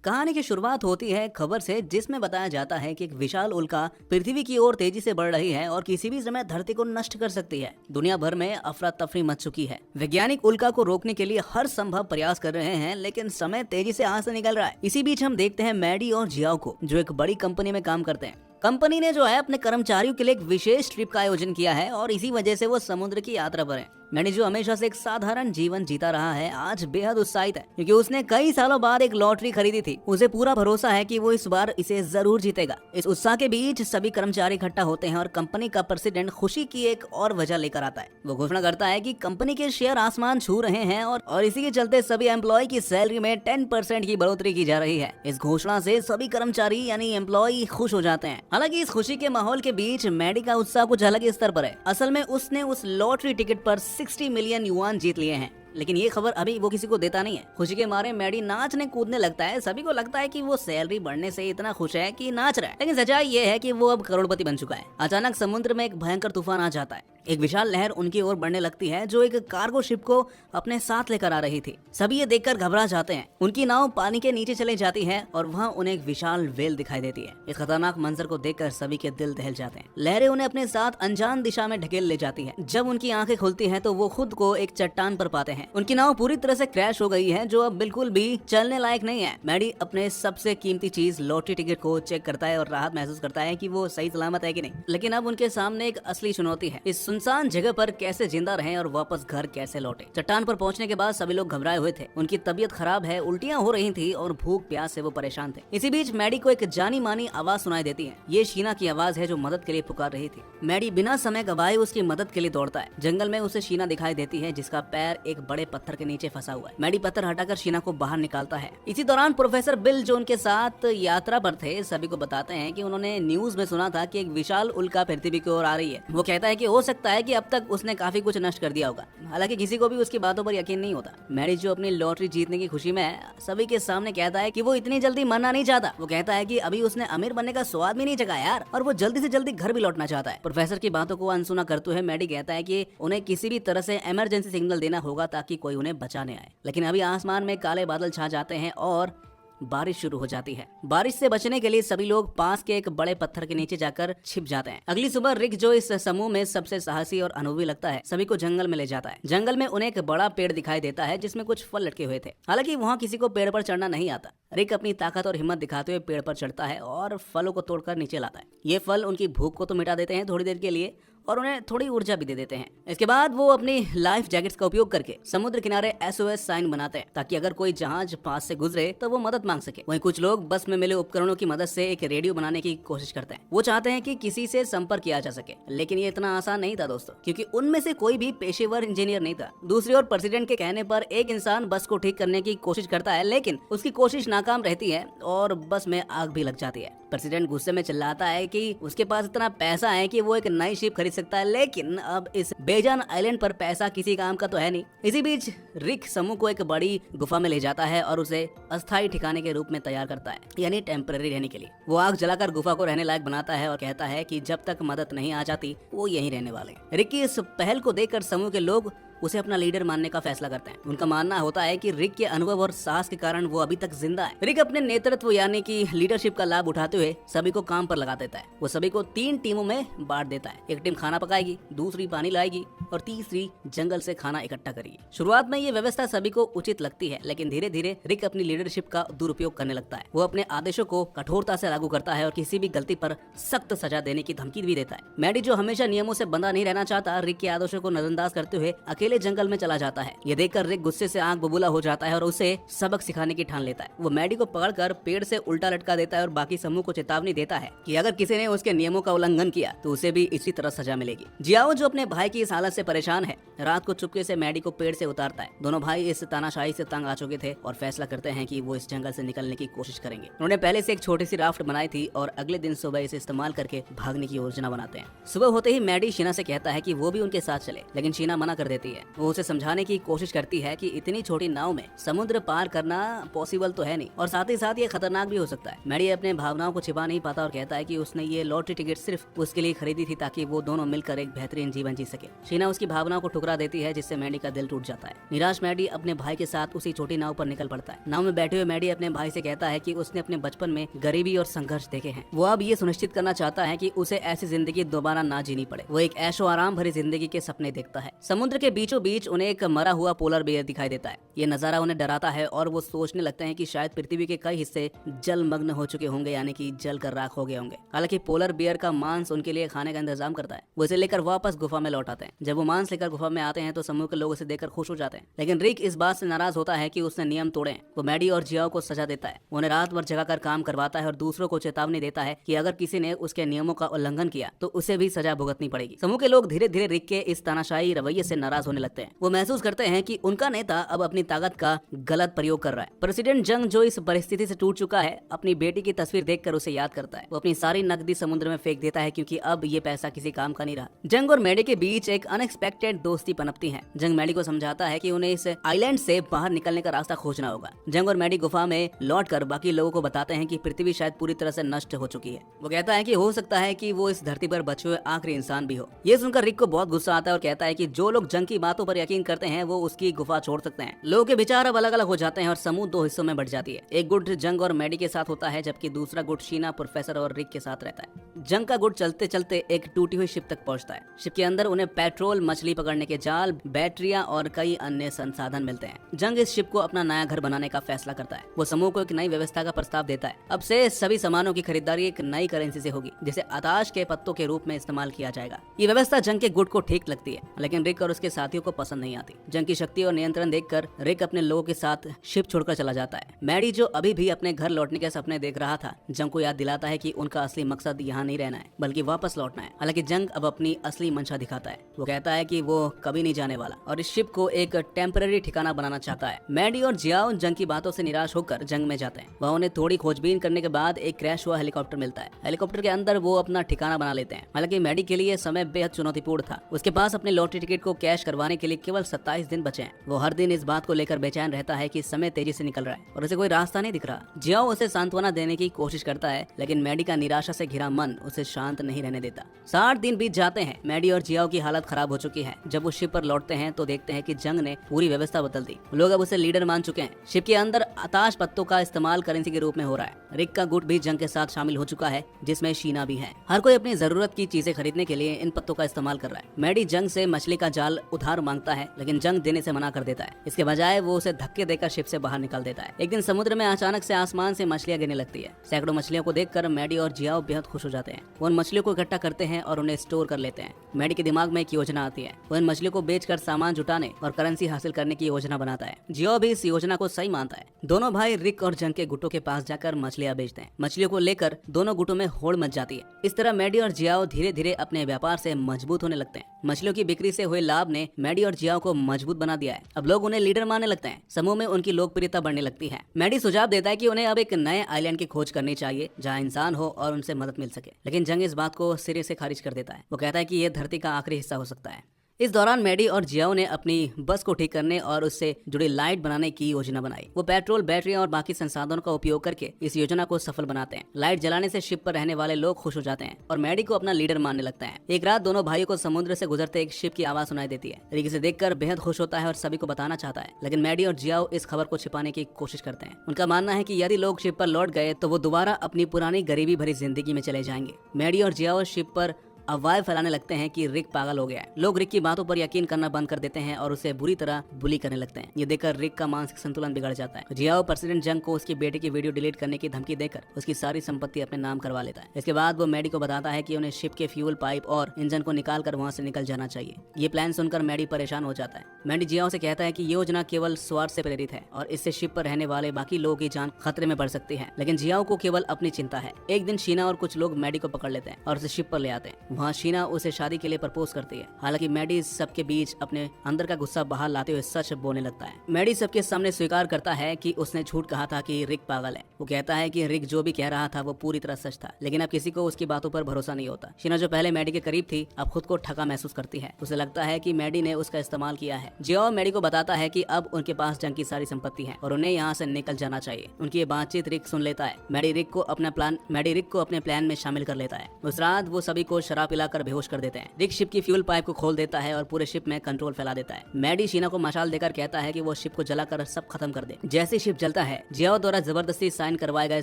कहानी की शुरुआत होती है खबर से जिसमें बताया जाता है कि एक विशाल उल्का पृथ्वी की ओर तेजी से बढ़ रही है और किसी भी समय धरती को नष्ट कर सकती है। दुनिया भर में अफरा तफरी मच चुकी है। वैज्ञानिक उल्का को रोकने के लिए हर संभव प्रयास कर रहे हैं, लेकिन समय तेजी से हाथ से निकल रहा है। इसी बीच हम देखते हैं मैडी और जियाओ को, जो एक बड़ी कंपनी में काम करते हैं। कंपनी ने जो है अपने कर्मचारियों के लिए एक विशेष ट्रिप का आयोजन किया है और इसी वजह से वो समुद्र की यात्रा पर है। मैडी जो हमेशा से एक साधारण जीवन जीता रहा है, आज बेहद उत्साहित है क्योंकि उसने कई सालों बाद एक लॉटरी खरीदी थी। उसे पूरा भरोसा है कि वो इस बार इसे जरूर जीतेगा। इस उत्साह के बीच सभी कर्मचारी इकट्ठा होते हैं और कंपनी का प्रेसिडेंट खुशी की एक और वजह लेकर आता है। वो घोषणा करता है कि कंपनी के शेयर आसमान छू रहे हैं और इसी के चलते सभी एम्प्लॉय की सैलरी में 10% की बढ़ोतरी की जा रही है। इस घोषणा से सभी कर्मचारी यानी एम्प्लॉय खुश हो जाते हैं। हालांकि इस खुशी के माहौल के बीच मैडी का उत्साह कुछ अलग स्तर पर है। असल में उसने उस लॉटरी टिकट पर 60 मिलियन युआन जीत लिए हैं, लेकिन ये खबर अभी वो किसी को देता नहीं है। खुशी के मारे मैडी नाचने कूदने लगता है। सभी को लगता है कि वो सैलरी बढ़ने से इतना खुश है कि नाच रहा है, लेकिन सच्चाई ये है कि वो अब करोड़पति बन चुका है। अचानक समुद्र में एक भयंकर तूफान आ जाता है। एक विशाल लहर उनकी ओर बढ़ने लगती है जो एक कार्गो शिप को अपने साथ लेकर आ रही थी। सभी ये देखकर घबरा जाते हैं। उनकी नाव पानी के नीचे चली जाती है और वहाँ उन्हें एक विशाल व्हेल दिखाई देती है। इस खतरनाक मंजर को देखकर सभी के दिल दहल जाते हैं। लहरें उन्हें अपने साथ अनजान दिशा में ढकेल ले जाती है। जब उनकी आंखें खुलती हैं तो वो खुद को एक चट्टान पर पाते हैं। उनकी नाव पूरी तरह से क्रैश हो गई है, जो अब बिल्कुल भी चलने लायक नहीं है। मैडी अपने सबसे कीमती चीज लॉटरी टिकट को चेक करता है और राहत महसूस करता है कि वो सही सलामत है कि नहीं। लेकिन अब उनके सामने एक असली चुनौती है। इस सुनसान जगह पर कैसे जिंदा रहें और वापस घर कैसे लौटे। चट्टान पर पहुंचने के बाद सभी लोग घबराए हुए थे। उनकी तबीयत खराब है, उल्टियां हो रही थी और भूख प्यास से वो परेशान थे। इसी बीच मैडी को एक जानी मानी आवाज सुनाई देती है। ये शीना की आवाज है जो मदद के लिए पुकार रही थी। मैडी बिना समय गवाए उसकी मदद के लिए दौड़ता है। जंगल में उसे शीना दिखाई देती है जिसका पैर एक बड़े पत्थर के नीचे फंसा हुआ है। मैडी पत्थर हटाकर शीना को बाहर निकालता है। इसी दौरान प्रोफेसर बिल जो उनके साथ यात्रा पर थे सभी को बताते हैं कि उन्होंने न्यूज में सुना था कि एक विशाल उल्का पृथ्वी की ओर आ रही है। वो कहता है कि हो सकता है कि अब तक उसने काफी कुछ नष्ट कर दिया होगा। हालांकि किसी को भी उसकी बातों पर यकीन नहीं होता। मैडी जो अपनी लॉटरी जीतने की खुशी में सभी के सामने कहता है कि वो इतनी जल्दी मरना नहीं चाहता। वो कहता है कि अभी उसने अमीर बनने का स्वाद भी नहीं चखा यार, और वो जल्दी से जल्दी घर भी लौटना चाहता है। प्रोफेसर की बातों को अनसुना करते हुए मैडी कहता है कि उन्हें किसी भी तरह से इमरजेंसी सिग्नल देना होगा ताकि कोई उन्हें बचाने आए। लेकिन अभी आसमान में काले बादल छा जाते हैं और बारिश शुरू हो जाती है। बारिश से बचने के लिए सभी लोग पास के एक बड़े पत्थर के नीचे जाकर छिप जाते हैं। अगली सुबह रिक जो इस समूह में सबसे साहसी और अनुभवी लगता है, सभी को जंगल में ले जाता है। जंगल में उन्हें एक बड़ा पेड़ दिखाई देता है जिसमें कुछ फल लटके हुए थे। हालांकि वहाँ किसी को पेड़ पर चढ़ना नहीं आता। रिक अपनी ताकत और हिम्मत दिखाते हुए पेड़ पर चढ़ता है और फलों को तोड़कर नीचे लाता है। ये फल उनकी भूख को तो मिटा देते हैं थोड़ी देर के लिए और उन्हें थोड़ी ऊर्जा भी दे देते हैं। इसके बाद वो अपनी लाइफ जैकेट्स का उपयोग करके समुद्र किनारे SOS साइन बनाते हैं ताकि अगर कोई जहाज पास से गुजरे तो वो मदद मांग सके। वहीं कुछ लोग बस में मिले उपकरणों की मदद से एक रेडियो बनाने की कोशिश करते हैं। वो चाहते हैं कि किसी से संपर्क किया जा सके, लेकिन ये इतना आसान नहीं था दोस्तों, क्योंकि उनमें से कोई भी पेशेवर इंजीनियर नहीं था। दूसरी ओर प्रेसिडेंट के कहने पर एक इंसान बस को ठीक करने की कोशिश करता है, लेकिन उसकी कोशिश नाकाम रहती है और बस में आग भी लग जाती है। प्रेसिडेंट गुस्से में चिल्लाता है कि उसके पास इतना पैसा है कि वो एक नई शिप खरीद सकता है, लेकिन अब इस बेजान आइलैंड पर पैसा किसी काम का तो है नहीं। इसी बीच रिक समूह को एक बड़ी गुफा में ले जाता है और उसे अस्थायी ठिकाने के रूप में तैयार करता है, यानी टेम्पररी रहने के लिए। वो आग जलाकर गुफा को रहने लायक बनाता है और कहता है कि जब तक मदद नहीं आ जाती वो यहीं रहने वाले। रिक की इस पहल को देखकर समूह के लोग उसे अपना लीडर मानने का फैसला करते हैं। उनका मानना होता है कि रिक के अनुभव और साहस के कारण वो अभी तक जिंदा है। रिक अपने नेतृत्व यानी कि लीडरशिप का लाभ उठाते हुए सभी को काम पर लगा देता है। वो सभी को 3 टीमों में बांट देता है। एक टीम खाना पकाएगी, दूसरी पानी लाएगी और तीसरी जंगल से खाना इकट्ठा करेगी। शुरुआत में ये व्यवस्था सभी को उचित लगती है, लेकिन धीरे धीरे रिक अपनी लीडरशिप का दुरुपयोग करने लगता है। वो अपने आदेशों को कठोरता से लागू करता है और किसी भी गलती पर सख्त सजा देने की धमकी भी देता है। मैडी जो हमेशा नियमों से बंधा नहीं रहना चाहता, रिक के आदेशों को नजरअंदाज करते हुए अकेले जंगल में चला जाता है। ये देखकर रिक गुस्से से आंख बबूला हो जाता है और उसे सबक सिखाने की ठान लेता है। वो मैडी को पकड़कर पेड़ से उल्टा लटका देता है और बाकी समूह को चेतावनी देता है कि अगर किसी ने उसके नियमों का उल्लंघन किया तो उसे भी इसी तरह सजा मिलेगी। जियाओ जो अपने भाई की इस हालत से परेशान है, रात को चुपके से मैडी को पेड़ से उतारता है। दोनों भाई इस तानाशाही से तंग आ चुके थे और फैसला करते हैं कि वो इस जंगल से निकलने की कोशिश करेंगे। उन्होंने पहले से एक छोटी सी राफ्ट बनाई थी और अगले दिन सुबह इसे इस्तेमाल करके भागने की योजना बनाते हैं। सुबह होते ही मैडी शीना से कहता है कि वो भी उनके साथ चले, लेकिन शीना मना कर देती है। है। वो उसे समझाने की कोशिश करती है कि इतनी छोटी नाव में समुद्र पार करना पॉसिबल तो है नहीं और साथ ही साथ ये खतरनाक भी हो सकता है। मैडी अपने भावनाओं को छिपा नहीं पाता और कहता है कि उसने ये लॉटरी टिकट सिर्फ उसके लिए खरीदी थी ताकि वो दोनों मिलकर एक बेहतरीन जीवन जी सके। शीना उसकी भावनाओं को ठुकरा देती है जिससे मैडी का दिल टूट जाता है। निराश मैडी अपने भाई के साथ उसी छोटी नाव पर निकल पड़ता है। नाव में बैठे हुए मैडी अपने भाई से कहता है कि उसने अपने बचपन में गरीबी और संघर्ष देखे हैं। वो अब ये सुनिश्चित करना चाहता है कि उसे ऐसी जिंदगी दोबारा ना जीनी पड़े। वो एक ऐशो आराम भरी जिंदगी के सपने देखता है। समुद्र के बीचों बीच उन्हें एक मरा हुआ पोलर बेयर दिखाई देता है। ये नजारा उन्हें डराता है और वो सोचने लगते हैं कि शायद पृथ्वी के कई हिस्से जलमग्न हो चुके होंगे, यानी कि जल कर राख हो गए होंगे। हालांकि पोलर बियर का मांस उनके लिए खाने का इंतजाम करता है। वो इसे लेकर वापस गुफा में लौट आते हैं। जब वो मांस लेकर गुफा में आते हैं तो समूह के लोग उसे देखकर खुश हो जाते हैं, लेकिन रिक इस बात से नाराज होता है कि उसने नियम तोड़े हैं। वो मैडी और जियाओ को सजा देता है। उन्हें रात भर जगाकर काम करवाता है और दूसरों को चेतावनी देता है कि अगर किसी ने उसके नियमों का उल्लंघन किया तो उसे भी सजा भुगतनी पड़ेगी। समूह के लोग धीरे धीरे रिक के इस तानाशाही रवैये से नाराज होने लगते हैं। वो महसूस करते हैं कि उनका नेता अब अपनी ताकत का गलत प्रयोग कर रहा है। प्रेसिडेंट जंग, जो इस परिस्थिति से टूट चुका है, अपनी बेटी की तस्वीर देखकर उसे याद करता है। वो अपनी सारी नकदी समुद्र में फेंक देता है क्योंकि अब ये पैसा किसी काम का नहीं रहा। जंग और मैडी के बीच एक अनएक्सपेक्टेड दोस्ती पनपती है। जंग मैडी को समझाता है कि उन्हें इस आइलैंड से बाहर निकलने का रास्ता खोजना होगा। जंग और मैडी गुफा में लौटकर बाकी लोगों को बताते हैं कि पृथ्वी शायद पूरी तरह से नष्ट हो चुकी है। वो कहता है कि हो सकता है कि वो इस धरती पर बचे हुए आखिरी इंसान भी हो। ये सुनकर रिक को बहुत गुस्सा आता है और कहता है कि जो लोग जंग की बातों पर यकीन करते हैं वो उसकी गुफा छोड़ सकते हैं। लोगों के विचार अब अलग अलग हो जाते हैं और समूह दो हिस्सों में बढ़ जाती है। एक गुट जंग और मैडी के साथ होता है जबकि दूसरा गुट शीना, प्रोफेसर और रिक के साथ रहता है। जंग का गुट चलते चलते एक टूटी हुई शिप तक पहुंचता है। शिप के अंदर उन्हें पेट्रोल, मछली पकड़ने के जाल, बैटरियां और कई अन्य संसाधन मिलते हैं। जंग इस शिप को अपना नया घर बनाने का फैसला करता है। वो समूह को एक नई व्यवस्था का प्रस्ताव देता है। अब से सभी सामानों की खरीदारी एक नई करेंसी से होगी जिसे आताश के पत्तों के रूप में इस्तेमाल किया जाएगा। ये व्यवस्था जंग के गुट को ठीक लगती है, लेकिन रिक और उसके साथियों को पसंद नहीं आती। जंग की शक्ति और नियंत्रण देखकर रिक अपने लोगों के साथ शिप छोड़कर चला जाता है। मैडी, जो अभी भी अपने घर लौटने के सपने देख रहा था, जंग को याद दिलाता है कि उनका असली मकसद यहाँ नहीं रहना है बल्कि वापस लौटना है। हालांकि जंग अब अपनी असली मंशा दिखाता है। वो कहता है कि वो कभी नहीं जाने वाला और इस शिप को एक टेम्पररी ठिकाना बनाना चाहता है। मैडी और जियाओ जंग की बातों से निराश होकर जंग में जाते हैं। वहाँ उन्हें थोड़ी खोजबीन करने के बाद एक क्रैश हुआ हेलीकॉप्टर मिलता है। हेलीकॉप्टर के अंदर वो अपना ठिकाना बना लेते हैं। हालांकि मैडी के लिए समय बेहद चुनौतीपूर्ण था। उसके पास अपने लॉटरी टिकट को कैश करवाने के लिए केवल 27 दिन बचे हैं। वो हर दिन इस बात को लेकर बेचैन रहता है कि समय तेजी से निकल रहा है और उसे कोई रास्ता नहीं दिख रहा। जियाओ उसे सांत्वना देने की कोशिश करता है, लेकिन मैडी का निराशा से घिरा मन उसे शांत नहीं रहने देता। 60 दिन बीत जाते हैं। मैडी और जियाओ की हालत खराब हो चुकी है। जब वो शिप पर लौटते हैं तो देखते हैं कि जंग ने पूरी व्यवस्था बदल दी। लोग अब उसे लीडर मान चुके हैं। शिप के अंदर आताश पत्तों का इस्तेमाल करेंसी के रूप में हो रहा है। रिक का गुट भी जंग के साथ शामिल हो चुका है, जिसमें शीना भी है। हर कोई अपनी जरूरत की चीजें खरीदने के लिए इन पत्तों का इस्तेमाल कर रहा है। मैडी जंग से मछली का जाल उधार मांगता है, लेकिन जंग देने से मना कर देता है। इसके बजाय वो उसे धक्के देकर शिप से बाहर निकाल देता है। एक दिन समुद्र में अचानक से आसमान से मछलियां गिरने लगती है। सैकड़ों मछलियों को देखकर मैडी और जियाओ बेहद खुश हो जाते हैं। वो उन मछलियों को इकट्ठा करते हैं और उन्हें स्टोर कर लेते हैं। मैडी के दिमाग में एक योजना आती है। वो इन मछलियों को बेचकर सामान जुटाने और करेंसी हासिल करने की योजना बनाता है। जियाओ भी इस योजना को सही मानता है। दोनों भाई रिक और जंग के गुटों के पास जाकर मछलियां बेचते हैं। मछलियों को लेकर दोनों गुटों में होड़ मच जाती है। इस तरह मैडी और जियाओ धीरे धीरे अपने व्यापार से मजबूत होने लगते हैं। मछलियों की बिक्री से हुए लाभ ने मैडी और जियाओ को मजबूत बना दिया है। अब लोग उन्हें लीडर मानने लगते हैं। समूह में उनकी लोकप्रियता बढ़ने लगती है। मैडी सुझाव देता है कि उन्हें अब एक नए आइलैंड की खोज करनी चाहिए जहां इंसान हो और उनसे मदद मिल सके, लेकिन जंग इस बात को सिरे से खारिज कर देता है। वो कहता है कि यह धरती का आखिरी हिस्सा हो सकता है। इस दौरान मैडी और जियाओ ने अपनी बस को ठीक करने और उससे जुड़ी लाइट बनाने की योजना बनाई। वो पेट्रोल, बैटरियां और बाकी संसाधनों का उपयोग करके इस योजना को सफल बनाते हैं। लाइट जलाने से शिप पर रहने वाले लोग खुश हो जाते हैं और मैडी को अपना लीडर मानने लगते हैं। एक रात दोनों भाइयों को समुद्र से गुजरते एक शिप की आवाज सुनाई देती है। रिक इसे देखकर बेहद खुश होता है और सभी को बताना चाहता है, लेकिन मैडी और जियाओ इस खबर को छिपाने की कोशिश करते हैं। उनका मानना है कि यदि लोग शिप पर लौट गए तो वो दोबारा अपनी पुरानी गरीबी भरी जिंदगी में चले जाएंगे। मैडी और जियाओ शिप पर अफवाह फैलाने लगते हैं कि रिक पागल हो गया है। लोग रिक की बातों पर यकीन करना बंद कर देते हैं और उसे बुरी तरह बुली करने लगते हैं। ये देखकर रिक का मानसिक संतुलन बिगड़ जाता है। जियाओ प्रेसिडेंट जंग को उसकी बेटे की वीडियो डिलीट करने की धमकी देकर उसकी सारी संपत्ति अपने नाम करवा लेता है। इसके बाद वो मैडी को बताता है कि उन्हें शिप के फ्यूल पाइप और इंजन को निकाल कर वहाँ से निकल जाना चाहिए। ये प्लान सुनकर मैडी परेशान हो जाता है। मैडी जियाओ से कहता है कि ये योजना केवल स्वार्थ से प्रेरित है और इससे शिप पर रहने वाले बाकी लोगों की जान खतरे में पड़ सकती है, लेकिन जियाओ को केवल अपनी चिंता है। एक दिन शीना और कुछ लोग मैडी को पकड़ लेते हैं और उसे शिप पर ले आते हैं। वहाँ शीना उसे शादी के लिए प्रपोज करती है। हालांकि मैडी सबके बीच अपने अंदर का गुस्सा बाहर लाते हुए सच बोलने लगता है। मैडी सबके सामने स्वीकार करता है कि उसने झूठ कहा था कि रिक पागल है। वो कहता है कि रिक जो भी कह रहा था वो पूरी तरह सच था, लेकिन अब किसी को उसकी बातों पर भरोसा नहीं होता। शीना जो पहले मैडी के करीब थी अब खुद को ठगा महसूस करती है। उसे लगता है कि मैडी ने उसका इस्तेमाल किया है। जियाओ मैडी को बताता है कि अब उनके पास जंग की सारी संपत्ति है और उन्हें यहाँ से निकल जाना चाहिए। उनकी ये बातचीत रिक सुन लेता है। मैडी रिक को अपने प्लान में शामिल कर लेता है। उस रात वो सभी को शराब पिलाकर बेहोश कर देते हैं। रिक शिप की फ्यूल पाइप को खोल देता है और पूरे शिप में कंट्रोल फैला देता है। मैडी शीना को मशाल देकर कहता है कि वो शिप को जलाकर सब खत्म कर दे। जैसे शिप जलता है जियाओ द्वारा जबरदस्ती साइन करवाए गए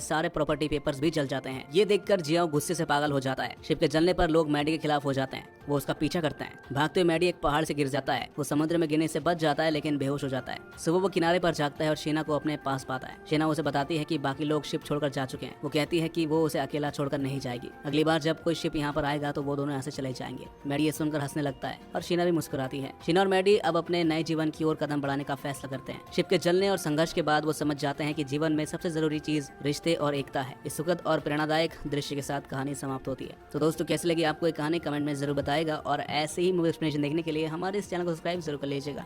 सारे प्रॉपर्टी पेपर्स भी जल जाते हैं। ये देखकर जियाओ गुस्से से पागल हो जाता है। शिप के जलने पर लोग मैडी के खिलाफ हो जाते हैं। वो उसका पीछा करते हैं। भागते हुए मैडी एक पहाड़ से गिर जाता है। वो समुद्र में गिरने से बच जाता है लेकिन बेहोश हो जाता है। सुबह वो किनारे पर जागता है और शीना को अपने पास पाता है। शीना उसे बताती है कि बाकी लोग शिप छोड़कर जा चुके हैं। वो कहती है कि वो उसे अकेला छोड़कर नहीं जाएगी। अगली बार जब कोई शिप यहाँ पर आएगा तो वो दोनों यहाँ से चले जाएंगे। मैडी ये सुनकर हंसने लगता है और शीना भी मुस्कुराती है। शीना और मैडी अब अपने नए जीवन की ओर कदम बढ़ाने का फैसला करते हैं। शिप के जलने और संघर्ष के बाद वो समझ जाते हैं कि जीवन में सबसे जरूरी चीज रिश्ते और एकता है। इस सुखद और प्रेरणादायक दृश्य के साथ कहानी समाप्त होती है। तो दोस्तों कैसी लगी आपको ये कहानी कमेंट में जरूर बताएगा और ऐसे ही मूवी एक्सप्लेनेशन देखने के लिए हमारे इस चैनल को सब्सक्राइब जरूर कर लीजिएगा।